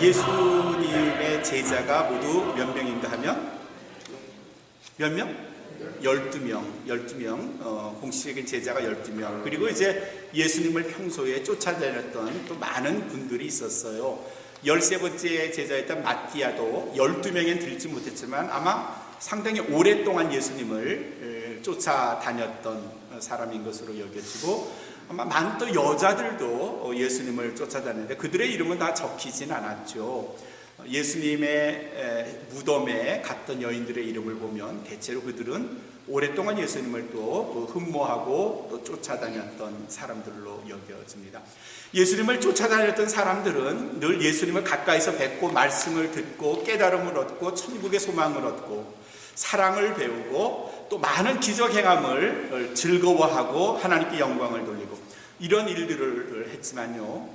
예수님의 제자가 모두 몇 명인가 하면 몇 명? 12명. 공식적인 제자가 12명. 그리고 이제 예수님을 평소에 쫓아다녔던 또 많은 분들이 있었어요. 13번째 제자였던 마티아도 12명엔 들지 못했지만 아마 상당히 오랫동안 예수님을 쫓아다녔던 사람인 것으로 여겨지고, 아마 많은 또 여자들도 예수님을 쫓아다녔는데 그들의 이름은 다 적히진 않았죠. 예수님의 무덤에 갔던 여인들의 이름을 보면 대체로 그들은 오랫동안 예수님을 또 흠모하고 또 쫓아다녔던 사람들로 여겨집니다. 예수님을 쫓아다녔던 사람들은 늘 예수님을 가까이서 뵙고 말씀을 듣고 깨달음을 얻고 천국의 소망을 얻고 사랑을 배우고 또 많은 기적 행함을 즐거워하고 하나님께 영광을 돌리고 이런 일들을 했지만요,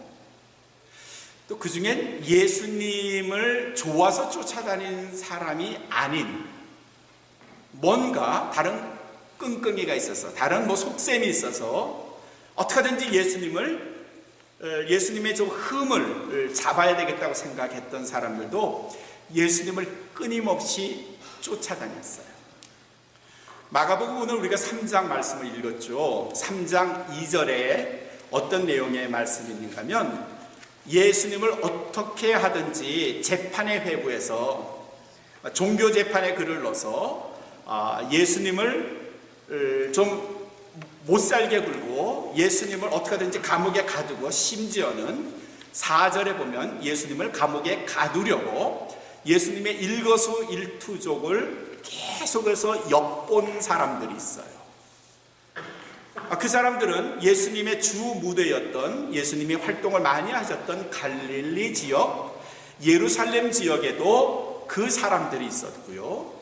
또 그 중엔 예수님을 좋아서 쫓아다니는 사람이 아닌 뭔가 다른 끙끙이가 있어서, 다른 속셈이 있어서 어떻게든지 예수님의 좀 흠을 잡아야 되겠다고 생각했던 사람들도 예수님을 끊임없이 쫓아다녔어요. 마가복음 오늘 우리가 3장 말씀을 읽었죠. 3장 2절에 어떤 내용의 말씀이 있는가 하면, 예수님을 어떻게 하든지 재판의 회부에서 종교 재판에 글을 넣어서 예수님을 좀 못살게 굴고 예수님을 어떻게 하든지 감옥에 가두고, 심지어는 4절에 보면 예수님을 감옥에 가두려고 예수님의 일거수일투족을 계속해서 엿본 사람들이 있어요. 그 사람들은 예수님의 주 무대였던, 예수님이 활동을 많이 하셨던 갈릴리 지역, 예루살렘 지역에도 그 사람들이 있었고요.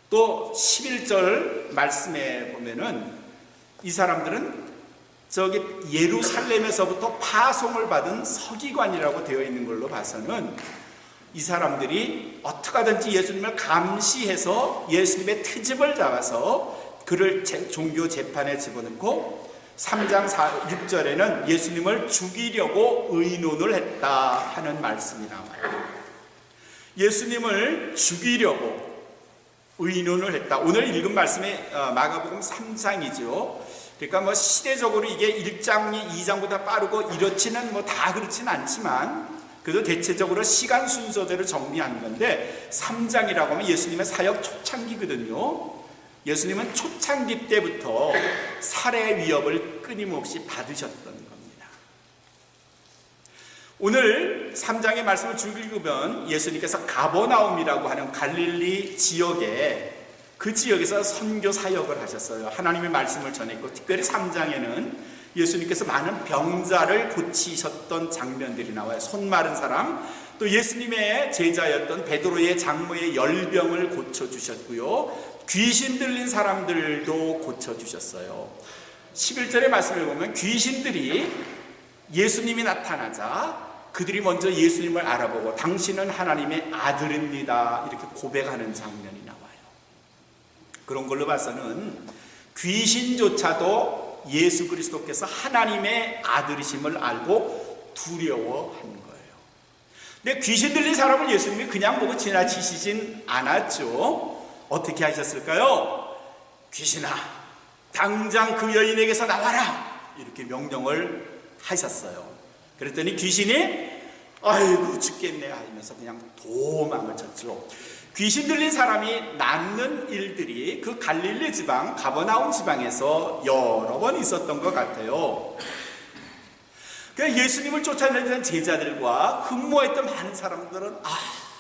또 11절 말씀에 보면은 이 사람들은 저기 예루살렘에서부터 파송을 받은 서기관이라고 되어 있는 걸로 봐서는 이 사람들이 어떻게 하든지 예수님을 감시해서 예수님의 트집을 잡아서 그를 종교 재판에 집어넣고, 3장 6절에는 예수님을 죽이려고 의논을 했다 하는 말씀이 나와요. 예수님을 죽이려고 의논을 했다. 오늘 읽은 말씀이 마가복음 3장이죠. 그러니까 시대적으로 이게 1장이 2장보다 빠르고 이렇지는 다 그렇지는 않지만 그래도 대체적으로 시간 순서대로 정리한 건데, 3장이라고 하면 예수님의 사역 초창기거든요. 예수님은 초창기 때부터 살해 위협을 끊임없이 받으셨던 겁니다. 오늘 3장의 말씀을 쭉 읽으면 예수님께서 가버나움이라고 하는 갈릴리 지역에, 그 지역에서 선교 사역을 하셨어요. 하나님의 말씀을 전했고, 특별히 3장에는 예수님께서 많은 병자를 고치셨던 장면들이 나와요. 손 마른 사람, 또 예수님의 제자였던 베드로의 장모의 열병을 고쳐주셨고요. 귀신 들린 사람들도 고쳐주셨어요. 11절의 말씀을 보면 귀신들이 예수님이 나타나자 그들이 먼저 예수님을 알아보고 당신은 하나님의 아들입니다 이렇게 고백하는 장면이 나와요. 그런 걸로 봐서는 귀신조차도 예수 그리스도께서 하나님의 아들이심을 알고 두려워한 거예요. 근데 귀신 들린 사람을 예수님이 그냥 보고 지나치시진 않았죠. 어떻게 하셨을까요? 귀신아, 당장 그 여인에게서 나와라! 이렇게 명령을 하셨어요. 그랬더니 귀신이 아이고 죽겠네 하면서 그냥 도망을 쳤죠. 귀신 들린 사람이 낫는 일들이 그 갈릴리 지방, 가버나움 지방에서 여러 번 있었던 것 같아요. 예수님을 쫓아내던 제자들과 흠모했던 많은 사람들은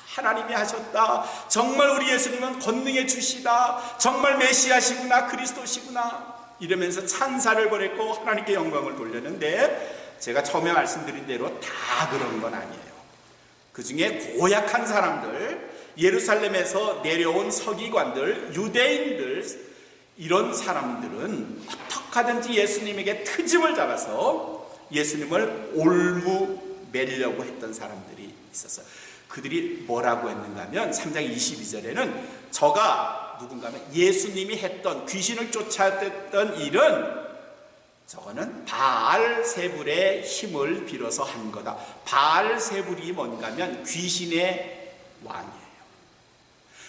하나님이 하셨다, 정말 우리 예수님은 권능의 주시다, 정말 메시아시구나, 그리스도시구나 이러면서 찬사를 보냈고 하나님께 영광을 돌렸는데, 제가 처음에 말씀드린 대로 다 그런 건 아니에요. 그 중에 고약한 사람들, 예루살렘에서 내려온 서기관들, 유대인들, 이런 사람들은 어떻게 하든지 예수님에게 트집을 잡아서 예수님을 올무매려고 했던 사람들이 있었어요. 그들이 뭐라고 했는가 하면 3장 22절에는 저가 누군가 하면 예수님이 했던 귀신을 쫓아냈던 일은 저거는 바알세불의 힘을 빌어서 한 거다. 바알세불이 뭔가 하면 귀신의 왕이에요.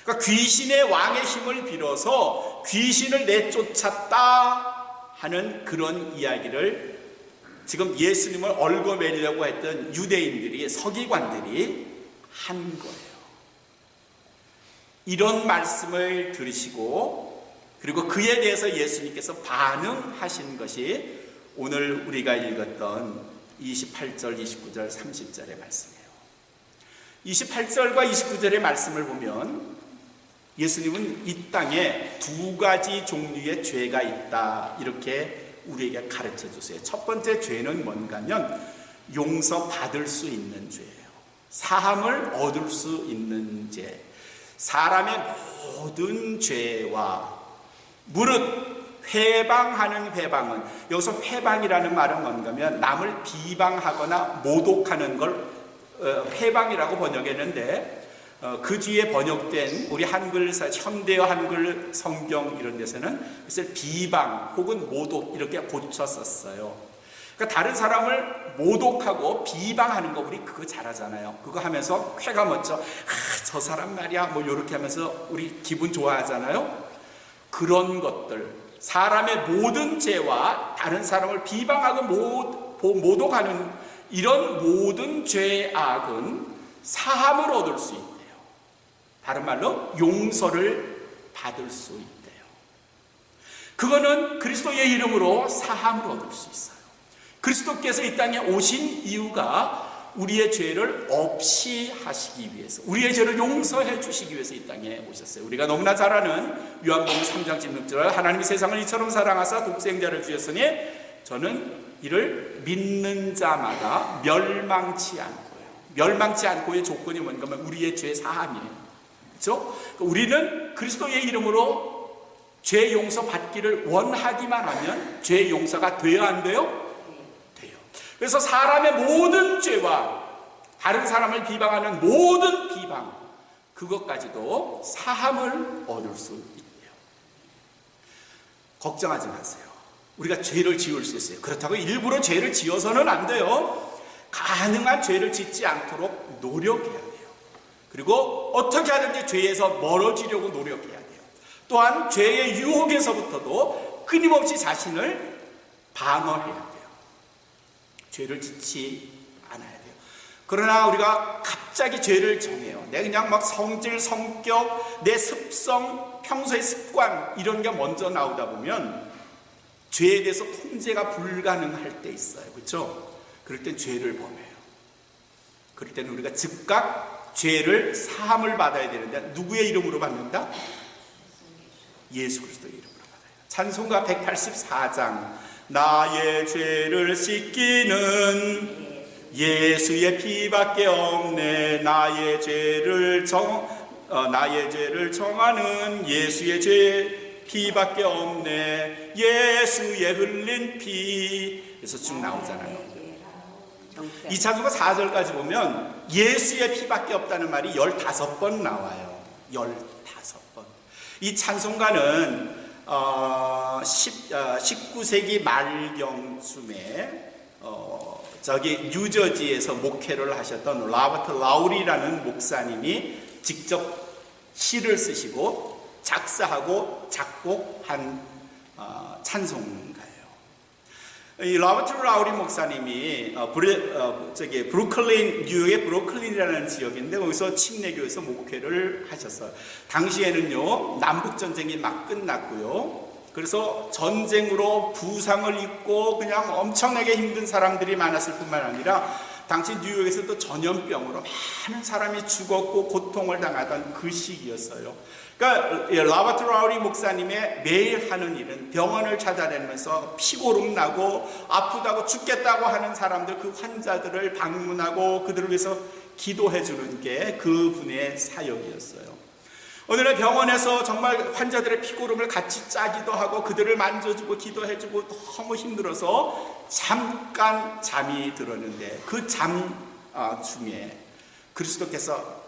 그러니까 귀신의 왕의 힘을 빌어서 귀신을 내쫓았다 하는 그런 이야기를 지금 예수님을 얽어매려고 했던 유대인들이, 서기관들이 한 거예요. 이런 말씀을 들으시고 그리고 그에 대해서 예수님께서 반응하신 것이 오늘 우리가 읽었던 28절, 29절, 30절의 말씀이에요. 28절과 29절의 말씀을 보면 예수님은 이 땅에 두 가지 종류의 죄가 있다 이렇게 우리에게 가르쳐 주세요. 첫 번째 죄는 뭔가 하면 용서받을 수 있는 죄예요. 사함을 얻을 수 있는 죄. 사람의 모든 죄와 무릇 회방하는 회방은, 여기서 회방이라는 말은 뭔가 하면 남을 비방하거나 모독하는 걸 회방이라고 번역했는데 그 뒤에 번역된 우리 한글 현대어 한글 성경 이런 데서는 그것을 비방 혹은 모독 이렇게 고쳤었어요. 그러니까 다른 사람을 모독하고 비방하는 거 우리 그거 잘하잖아요. 그거 하면서 쾌가 멋져. 저 사람 말이야 뭐 이렇게 하면서 우리 기분 좋아하잖아요. 그런 것들, 사람의 모든 죄와 다른 사람을 비방하고 모독하는 이런 모든 죄악은 사함을 얻을 수 있대요. 다른 말로 용서를 받을 수 있대요. 그거는 그리스도의 이름으로 사함을 얻을 수 있어요. 그리스도께서 이 땅에 오신 이유가 우리의 죄를 없이 하시기 위해서, 우리의 죄를 용서해 주시기 위해서 이 땅에 오셨어요. 우리가 너무나 잘 아는 요한복음 3장 16절, 하나님이 세상을 이처럼 사랑하사 독생자를 주셨으니 저는 이를 믿는 자마다 멸망치 않고의 조건이 뭔가 하면 우리의 죄 사함이에요. 그렇죠? 우리는 그리스도의 이름으로 죄 용서 받기를 원하기만 하면 죄 용서가 돼야 안 돼요? 돼요. 그래서 사람의 모든 죄와 다른 사람을 비방하는 모든 비방, 그것까지도 사함을 얻을 수 있대요. 걱정하지 마세요. 우리가 죄를 지을 수 있어요. 그렇다고 일부러 죄를 지어서는 안 돼요. 가능한 죄를 짓지 않도록 노력해야 돼요. 그리고 어떻게 하든지 죄에서 멀어지려고 노력해야 돼요. 또한 죄의 유혹에서부터도 끊임없이 자신을 방어해야 돼요. 죄를 짓지 않아야 돼요. 그러나 우리가 갑자기 죄를 정해요. 내 그냥 막 성질, 성격, 내 습성, 평소의 습관 이런 게 먼저 나오다 보면 죄에 대해서 통제가 불가능할 때 있어요. 그렇죠? 그럴 땐 죄를 범해요. 그럴 때는 우리가 즉각 죄를 사함을 받아야 되는데 누구의 이름으로 받는다? 예수 그리스도의 이름으로 받아요. 찬송가 184장, 나의 죄를 씻기는 예수의 피밖에 없네. 나의 죄를 정하는 예수의 죄 피밖에 없네. 예수의 흘린 피. 그래서 쭉 나오잖아요. 이 찬송가 4절까지 보면 예수의 피밖에 없다는 말이 15번 나와요. 15번. 이 찬송가는 19세기 말경쯤에 뉴저지에서 목회를 하셨던 로버트 라우리라는 목사님이 직접 시를 쓰시고 작사하고 작곡한 찬송가예요. 이 로버트 라우리 목사님이 브루클린, 뉴욕의 브루클린이라는 지역인데 거기서 침례교에서 목회를 하셨어요. 당시에는요 남북 전쟁이 막 끝났고요. 그래서 전쟁으로 부상을 입고 그냥 엄청나게 힘든 사람들이 많았을 뿐만 아니라 당시 뉴욕에서도 전염병으로 많은 사람이 죽었고 고통을 당하던 그 시기였어요. 그러니까 로버트 라우리 목사님의 매일 하는 일은 병원을 찾아다니면서 피고름 나고 아프다고 죽겠다고 하는 사람들, 그 환자들을 방문하고 그들을 위해서 기도해 주는 게 그분의 사역이었어요. 오늘은 병원에서 정말 환자들의 피고름을 같이 짜기도 하고 그들을 만져주고 기도해주고 너무 힘들어서 잠깐 잠이 들었는데 그 잠 중에 그리스도께서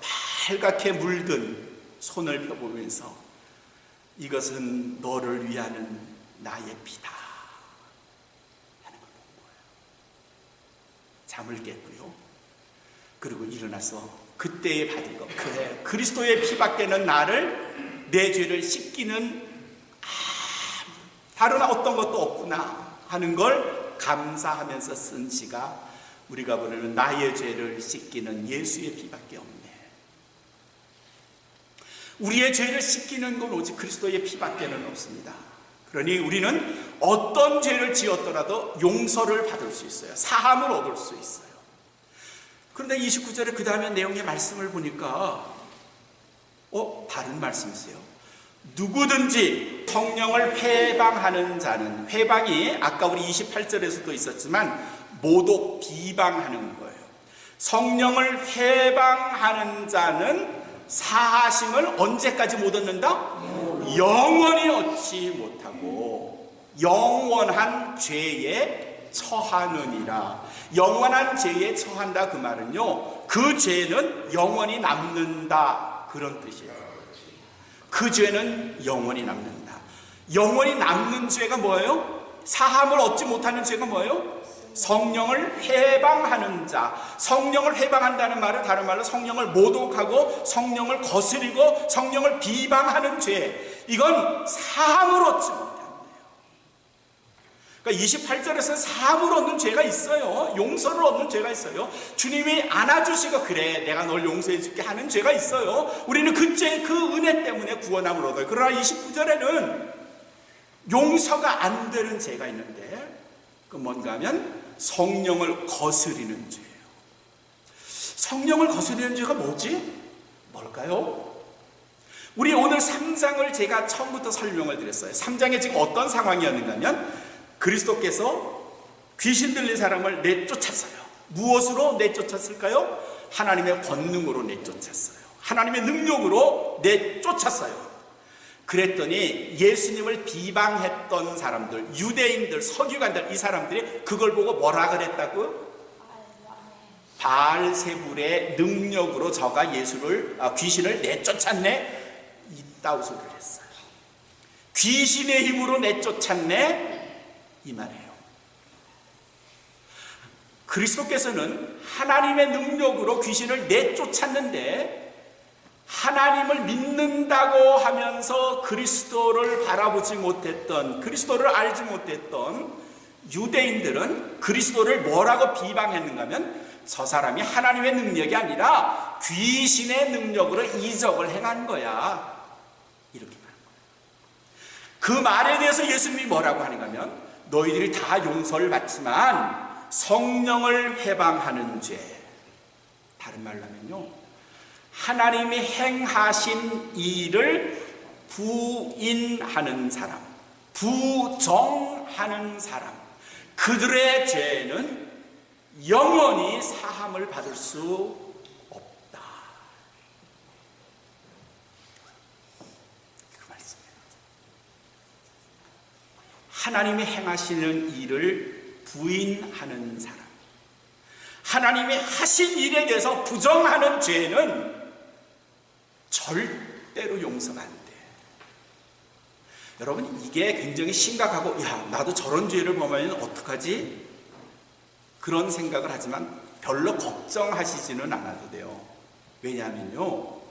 빨갛게 물든 손을 펴보면서 이것은 너를 위하는 나의 피다. 잠을 깼고요. 그리고 일어나서 그때에 받은 것, 그래, 그리스도의 피밖에는 나를, 내 죄를 씻기는 다른 어떤 것도 없구나 하는 걸 감사하면서 쓴 시가 우리가 부르는 나의 죄를 씻기는 예수의 피밖에 없네. 우리의 죄를 씻기는 건 오직 그리스도의 피밖에는 없습니다. 그러니 우리는 어떤 죄를 지었더라도 용서를 받을 수 있어요. 사함을 얻을 수 있어요. 그런데 29절에 그 다음에 내용의 말씀을 보니까 다른 말씀이세요. 누구든지 성령을 회방하는 자는, 회방이 아까 우리 28절에서도 있었지만 모독, 비방하는 거예요. 성령을 회방하는 자는 사하심을 언제까지 못 얻는다? 영원히 얻지 못하고 영원한 죄에 처하느니라. 영원한 죄에 처한다 그 말은요, 그 죄는 영원히 남는다 그런 뜻이에요. 그 죄는 영원히 남는다. 영원히 남는 죄가 뭐예요? 사함을 얻지 못하는 죄가 뭐예요? 성령을 회방하는 자. 성령을 회방한다는 말은 다른 말로 성령을 모독하고 성령을 거스리고 성령을 비방하는 죄, 이건 사함을 얻지 못한대요. 그러니까 28절에서 사함을 얻는 죄가 있어요. 용서를 얻는 죄가 있어요. 주님이 안아주시고 그래 내가 널 용서해 줄게 하는 죄가 있어요. 우리는 그 죄, 그 은혜 때문에 구원함을 얻어요. 그러나 29절에는 용서가 안 되는 죄가 있는데, 그 뭔가 하면 성령을 거스리는 죄예요. 성령을 거스리는 죄가 뭐지? 뭘까요? 우리 오늘 3장을 제가 처음부터 설명을 드렸어요. 3장에 지금 어떤 상황이었는가 하면 그리스도께서 귀신 들린 사람을 내쫓았어요. 무엇으로 내쫓았을까요? 하나님의 권능으로 내쫓았어요. 하나님의 능력으로 내쫓았어요. 그랬더니 예수님을 비방했던 사람들, 유대인들, 서기관들, 이 사람들이 그걸 보고 뭐라 그랬다고? 바알세불의 능력으로 저가 귀신을 내쫓았네, 이따구 소리를 했어요. 귀신의 힘으로 내쫓았네, 이 말이에요. 그리스도께서는 하나님의 능력으로 귀신을 내쫓았는데, 하나님을 믿는다고 하면서 그리스도를 바라보지 못했던, 그리스도를 알지 못했던 유대인들은 그리스도를 뭐라고 비방했는가 하면 저 사람이 하나님의 능력이 아니라 귀신의 능력으로 이적을 행한 거야, 이렇게 말한 거예요. 그 말에 대해서 예수님이 뭐라고 하는가 하면 너희들이 다 용서를 받지만 성령을 회방하는 죄, 다른 말로 하면요, 하나님이 행하신 일을 부인하는 사람, 부정하는 사람, 그들의 죄는 영원히 사함을 받을 수 없다, 그 말씀이에요. 하나님이 행하시는 일을 부인하는 사람, 하나님이 하신 일에 대해서 부정하는 죄는 절대로 용서가 안 돼. 여러분, 이게 굉장히 심각하고, 야, 나도 저런 죄를 범하면 어떡하지? 그런 생각을 하지만 별로 걱정하시지는 않아도 돼요. 왜냐하면요,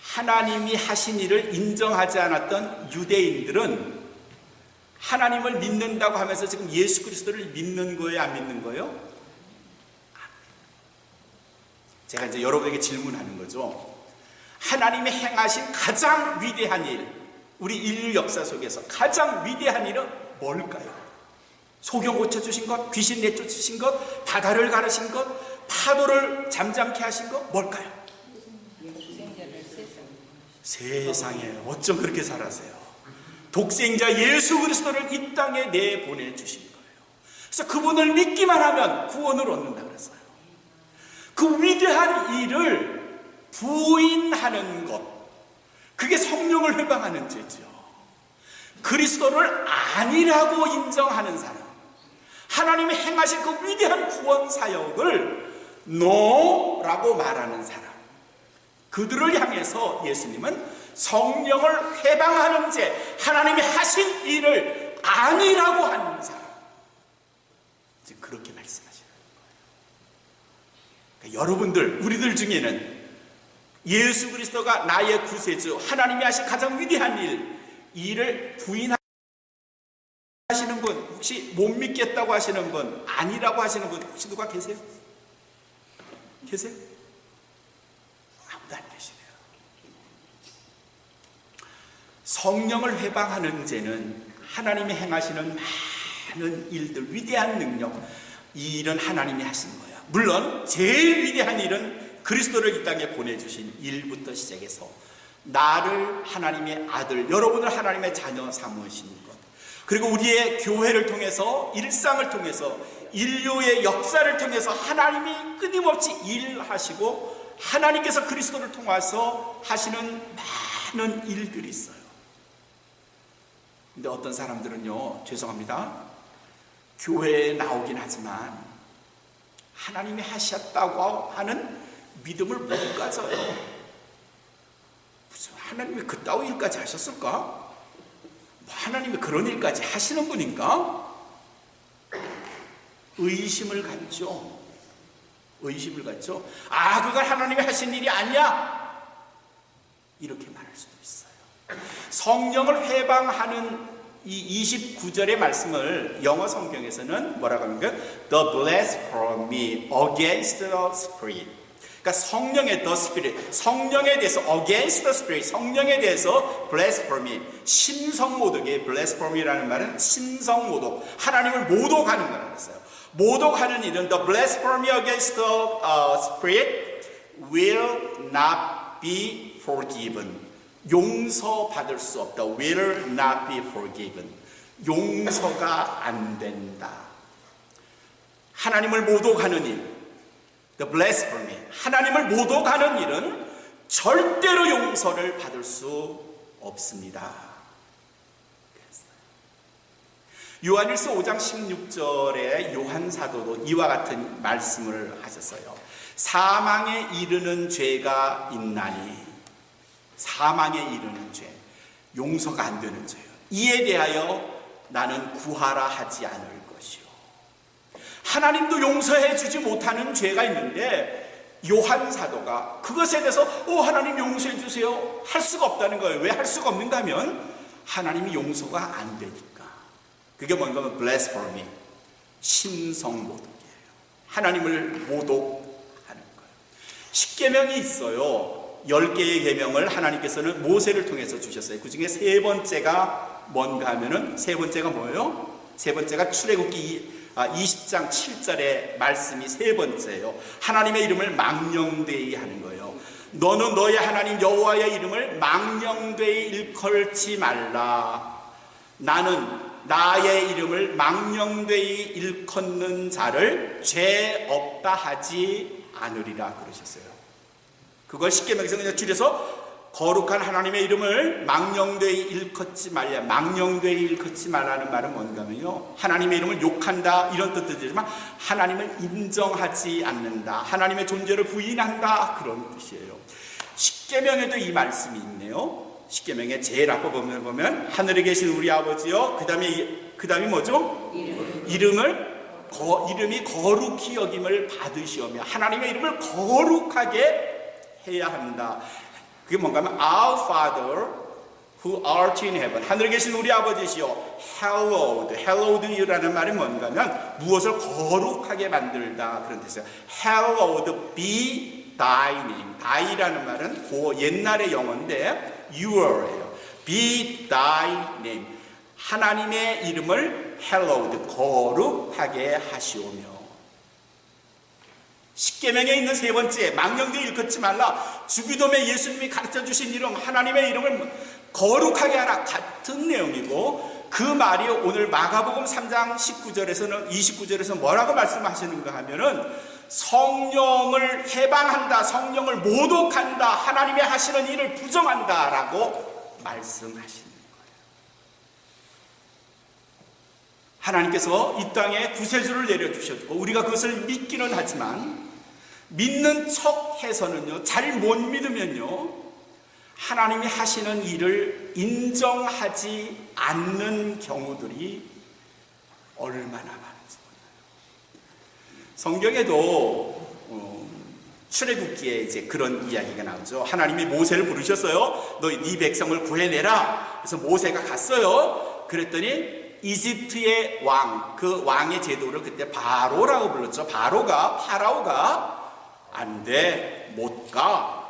하나님이 하신 일을 인정하지 않았던 유대인들은 하나님을 믿는다고 하면서 지금 예수 그리스도를 믿는 거예요, 안 믿는 거예요? 제가 이제 여러분에게 질문하는 거죠. 하나님이 행하신 가장 위대한 일, 우리 인류 역사 속에서 가장 위대한 일은 뭘까요? 소경 고쳐주신 것, 귀신 내쫓으신 것, 바다를 가르신 것, 파도를 잠잠케 하신 것, 뭘까요? 세상에 어쩜 그렇게 잘하세요? 독생자 예수 그리스도를 이 땅에 내보내주신 거예요. 그래서 그분을 믿기만 하면 구원을 얻는다 그랬어요. 그 위대한 일을 부인하는 것, 그게 성령을 회방하는 죄죠. 그리스도를 아니라고 인정하는 사람, 하나님이 행하신 그 위대한 구원 사역을 노라고 말하는 사람, 그들을 향해서 예수님은 성령을 회방하는 죄, 하나님이 하신 일을 아니라고 하는 사람, 그렇게 말씀하시는 거예요. 여러분들, 우리들 중에는 예수 그리스도가 나의 구세주, 하나님이 하신 가장 위대한 일을 부인하시는 분, 혹시 못 믿겠다고 하시는 분, 아니라고 하시는 분 혹시 누가 계세요? 계세요? 아무도 안 계시네요. 성령을 회방하는 죄는 하나님이 행하시는 많은 일들, 위대한 능력, 이 일은 하나님이 하신 거예요. 물론 제일 위대한 일은 그리스도를 이 땅에 보내주신 일부터 시작해서 나를 하나님의 아들, 여러분을 하나님의 자녀 삼으신 것, 그리고 우리의 교회를 통해서, 일상을 통해서, 인류의 역사를 통해서 하나님이 끊임없이 일하시고 하나님께서 그리스도를 통해서 하시는 많은 일들이 있어요. 근데 어떤 사람들은요, 죄송합니다, 교회에 나오긴 하지만 하나님이 하셨다고 하는 믿음을 못 가져요. 무슨 하나님이 그따위 일까지 하셨을까? 뭐 하나님이 그런 일까지 하시는 분인가? 의심을 갖죠. 의심을 갖죠. 아, 그건 하나님이 하신 일이 아니야, 이렇게 말할 수도 있어요. 성령을 회방하는 이 29절의 말씀을 영어 성경에서는 뭐라고 하는가? The blasphemy against the Spirit. 그러니까 성령의 the Spirit, 성령에 대해서 against the Spirit, 성령에 대해서 blasphemy, 신성모독의 blasphemy라는 말은 신성모독, 하나님을 모독하는 거라고 했어요. 모독하는 일은 the blasphemy against the Spirit will not be forgiven. 용서받을 수 없다. will not be forgiven. 용서가 안 된다. 하나님을 모독하는 일, the blasphemy, 하나님을 모독하는 일은 절대로 용서를 받을 수 없습니다. 요한일서 5장 16절에 요한 사도도 이와 같은 말씀을 하셨어요. 사망에 이르는 죄가 있나니, 사망에 이르는 죄, 용서가 안 되는 죄요. 이에 대하여 나는 구하라 하지 않을 것이요. 하나님도 용서해 주지 못하는 죄가 있는데 요한 사도가 그것에 대해서 하나님 용서해 주세요 할 수가 없다는 거예요. 왜 할 수가 없는가 하면 하나님이 용서가 안 되니까. 그게 뭔가 하면 blasphemy, 신성모독이에요. 하나님을 모독하는 거예요. 십계명이 있어요. 10개의 계명을 하나님께서는 모세를 통해서 주셨어요. 그 중에 세 번째가 뭔가 하면은, 세 번째가 뭐예요? 세 번째가 출애굽기 20장 7절의 말씀이 세 번째예요. 하나님의 이름을 망령되이 하는 거예요. 너는 너의 하나님 여호와의 이름을 망령되이 일컬지 말라. 나는 나의 이름을 망령되이 일컫는 자를 죄 없다 하지 않으리라 그러셨어요. 그걸 십계명에서 그냥 줄여서 거룩한 하나님의 이름을 망령되이 일컫지 말라. 망령되이 일컫지 말라는 말은 뭔가면요, 하나님의 이름을 욕한다 이런 뜻도 되지만 하나님을 인정하지 않는다, 하나님의 존재를 부인한다, 그런 뜻이에요. 십계명에도 이 말씀이 있네요. 십계명의 제일 앞에 보면 하늘에 계신 우리 아버지요, 그 다음이 뭐죠? 이름이 거룩히 여김을 받으시오며, 하나님의 이름을 거룩하게 해야 한다. 그게 뭔가 하면 Our Father who art in heaven, 하늘에 계신 우리 아버지시여, hallowed이라는 말이 뭔가 하면 무엇을 거룩하게 만들다, 그런 뜻이에요. hallowed be thy name. thy라는 말은 옛날의 영어인데 your예요. be thy name, 하나님의 이름을 hallowed, 거룩하게 하시오며. 십계명에 있는 세 번째, 망령되이 일컫지 말라, 주기도에 예수님이 가르쳐주신 이름, 하나님의 이름을 거룩하게 하라, 같은 내용이고, 그 말이 오늘 마가복음 3장 29절에서 뭐라고 말씀하시는가 하면은 성령을 해방한다, 성령을 모독한다, 하나님의 하시는 일을 부정한다 라고 말씀하시는 거예요. 하나님께서 이 땅에 구세주를 내려주셨고 우리가 그것을 믿기는 하지만, 믿는 척 해서는요, 잘 못 믿으면요, 하나님이 하시는 일을 인정하지 않는 경우들이 얼마나 많은지 몰라요. 성경에도 출애굽기에 이제 그런 이야기가 나오죠. 하나님이 모세를 부르셨어요. 너 네 백성을 구해내라. 그래서 모세가 갔어요. 그랬더니 이집트의 왕, 그 왕의 제도를 그때 바로라고 불렀죠. 파라오가 안 돼, 못 가.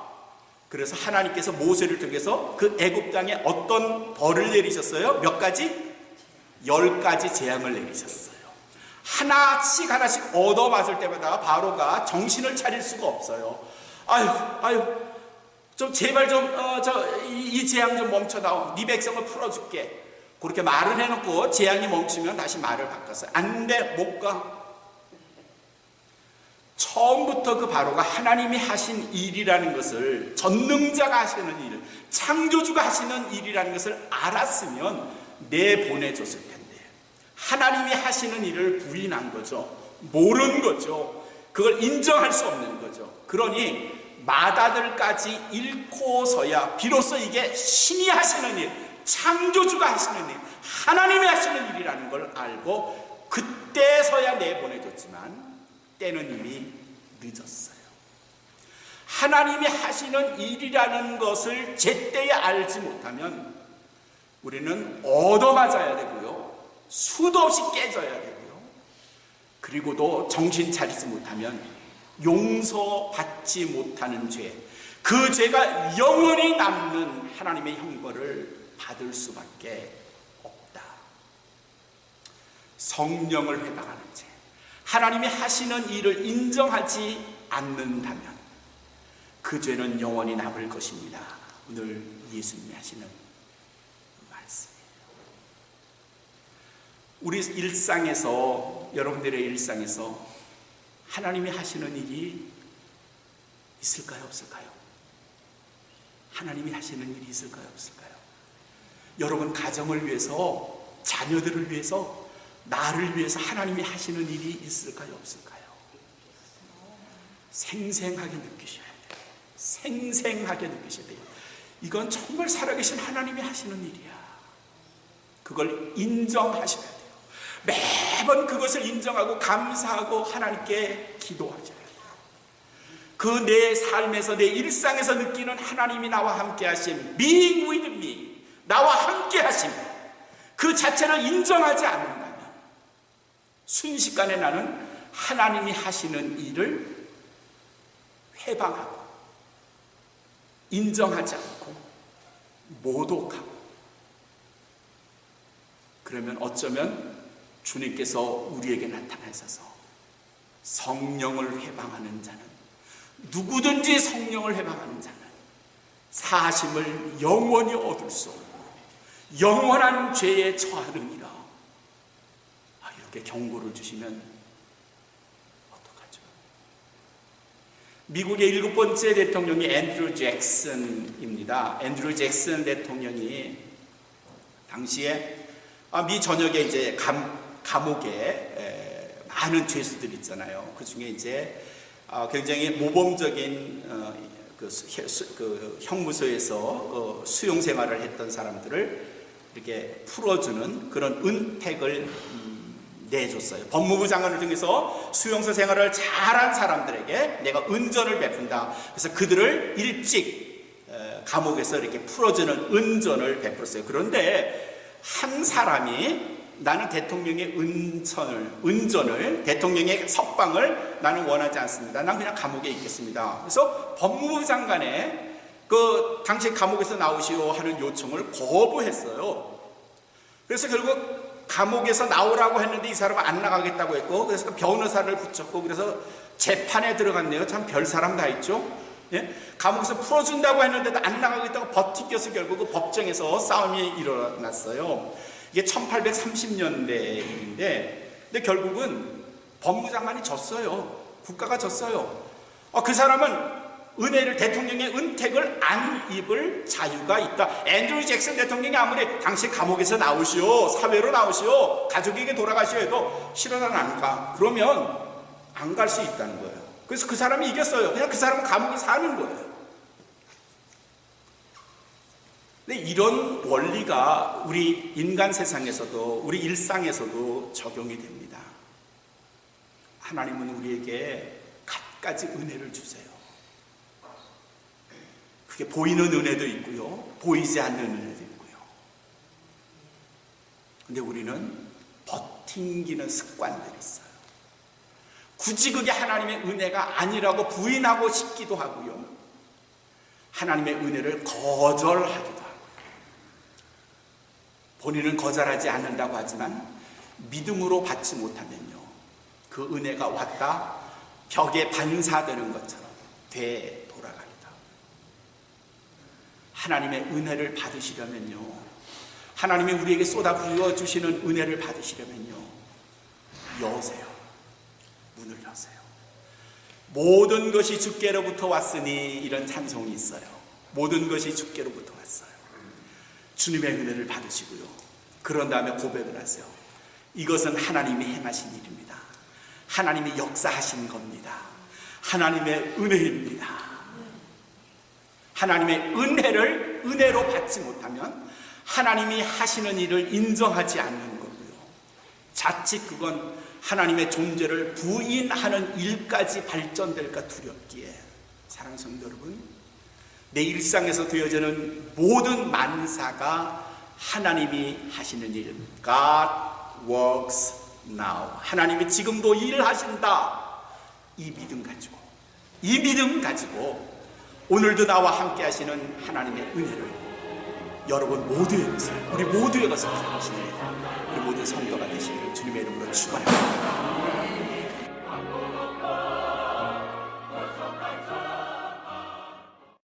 그래서 하나님께서 모세를 통해서 그 애굽 땅에 어떤 벌을 내리셨어요? 몇 가지? 10가지 재앙을 내리셨어요. 하나씩 얻어맞을 때마다 바로가 정신을 차릴 수가 없어요. 아유, 좀 제발 이 재앙 좀 멈춰다오. 네 백성을 풀어줄게. 그렇게 말을 해놓고 재앙이 멈추면 다시 말을 바꿨어요. 안 돼, 못 가. 처음부터 그 바로가 하나님이 하신 일이라는 것을, 전능자가 하시는 일, 창조주가 하시는 일이라는 것을 알았으면 내보내줬을 텐데, 하나님이 하시는 일을 부인한 거죠. 모르는 거죠. 그걸 인정할 수 없는 거죠. 그러니 맏아들까지 잃고서야 비로소 이게 신이 하시는 일, 창조주가 하시는 일, 하나님이 하시는 일이라는 걸 알고 그때서야 내보내줬지만 때는 이미 늦었어요. 하나님이 하시는 일이라는 것을 제때에 알지 못하면 우리는 얻어맞아야 되고요, 수도 없이 깨져야 되고요, 그리고도 정신 차리지 못하면 용서받지 못하는 죄, 그 죄가 영원히 남는 하나님의 형벌을 받을 수밖에 없다. 성령을 회방하는 죄, 하나님이 하시는 일을 인정하지 않는다면 그 죄는 영원히 남을 것입니다. 오늘 예수님이 하시는 말씀이에요. 우리 일상에서, 여러분들의 일상에서 하나님이 하시는 일이 있을까요, 없을까요? 하나님이 하시는 일이 있을까요, 없을까요? 여러분 가정을 위해서, 자녀들을 위해서, 나를 위해서 하나님이 하시는 일이 있을까요, 없을까요? 생생하게 느끼셔야 돼요. 생생하게 느끼셔야 돼요. 이건 정말 살아계신 하나님이 하시는 일이야. 그걸 인정하셔야 돼요. 매번 그것을 인정하고 감사하고 하나님께 기도하셔야 돼요. 그 내 삶에서, 내 일상에서 느끼는 하나님이 나와 함께 하심, being with me, 나와 함께 하심, 그 자체를 인정하지 않는다면 순식간에 나는 하나님이 하시는 일을 회방하고 인정하지 않고 모독하고, 그러면 어쩌면 주님께서 우리에게 나타나셔서 성령을 회방하는 자는, 누구든지 성령을 회방하는 자는 사심을 영원히 얻을 수 없고 영원한 죄에 처하느니라, 이렇게 경고를 주시면 어떡하죠? 미국의 7번째 대통령이 앤드류 잭슨입니다. 앤드류 잭슨 대통령이 당시에 미 전역에 이제 감옥에 많은 죄수들 있잖아요. 그 중에 이제 굉장히 모범적인 그 형무소에서 수용 생활을 했던 사람들을 이렇게 풀어주는 그런 은택을 내줬어요. 법무부 장관을 통해서 수용소 생활을 잘한 사람들에게 내가 은전을 베푼다. 그래서 그들을 일찍 감옥에서 이렇게 풀어주는 은전을 베풀었어요. 그런데 한 사람이 나는 대통령의 은전을, 대통령의 석방을 나는 원하지 않습니다. 난 그냥 감옥에 있겠습니다. 그래서 법무부 장관의 그 당시 감옥에서 나오시오 하는 요청을 거부했어요. 그래서 결국 감옥에서 나오라고 했는데 이 사람은 안 나가겠다고 했고, 그래서 변호사를 붙였고, 그래서 재판에 들어갔네요. 참 별 사람 다 있죠. 예? 감옥에서 풀어준다고 했는데도 안 나가겠다고 버티겨서 결국 그 법정에서 싸움이 일어났어요. 이게 1830년대 일인데, 근데 결국은 법무장관이 졌어요. 국가가 졌어요. 그 사람은 은혜를, 대통령의 은택을 안 입을 자유가 있다. 앤드류 잭슨 대통령이 아무리 당시 감옥에서 나오시오, 사회로 나오시오, 가족에게 돌아가시오 해도 싫어, 나는 안 가. 그러면 안 갈 수 있다는 거예요. 그래서 그 사람이 이겼어요. 그냥 그 사람은 감옥에 사는 거예요. 근데 이런 원리가 우리 인간 세상에서도, 우리 일상에서도 적용이 됩니다. 하나님은 우리에게 갖가지 은혜를 주세요. 그게 보이는 은혜도 있고요, 보이지 않는 은혜도 있고요. 근데 우리는 버팅기는 습관들이 있어요. 굳이 그게 하나님의 은혜가 아니라고 부인하고 싶기도 하고요, 하나님의 은혜를 거절하기도 하고요. 본인은 거절하지 않는다고 하지만 믿음으로 받지 못하면요, 그 은혜가 왔다 벽에 반사되는 것처럼 되돌아갑니다. 하나님의 은혜를 받으시려면요, 하나님이 우리에게 쏟아 부어주시는 은혜를 받으시려면요, 여세요. 문을 여세요. 모든 것이 주께로부터 왔으니, 이런 찬송이 있어요. 모든 것이 주께로부터 왔어요. 주님의 은혜를 받으시고요, 그런 다음에 고백을 하세요. 이것은 하나님이 행하신 일입니다. 하나님이 역사하신 겁니다. 하나님의 은혜입니다. 하나님의 은혜를 은혜로 받지 못하면 하나님이 하시는 일을 인정하지 않는 거고요, 자칫 그건 하나님의 존재를 부인하는 일까지 발전될까 두렵기에, 사랑하는 성도 여러분, 내 일상에서 되어지는 모든 만사가 하나님이 하시는 일, God works now, 하나님이 지금도 일하신다, 이 믿음 가지고 오늘도 나와 함께 하시는 하나님의 은혜를 여러분 모두의 것을, 우리 모두의 것을 기억하시는 우리 모든 성도가 되시기를 주님의 이름으로 축원합니다.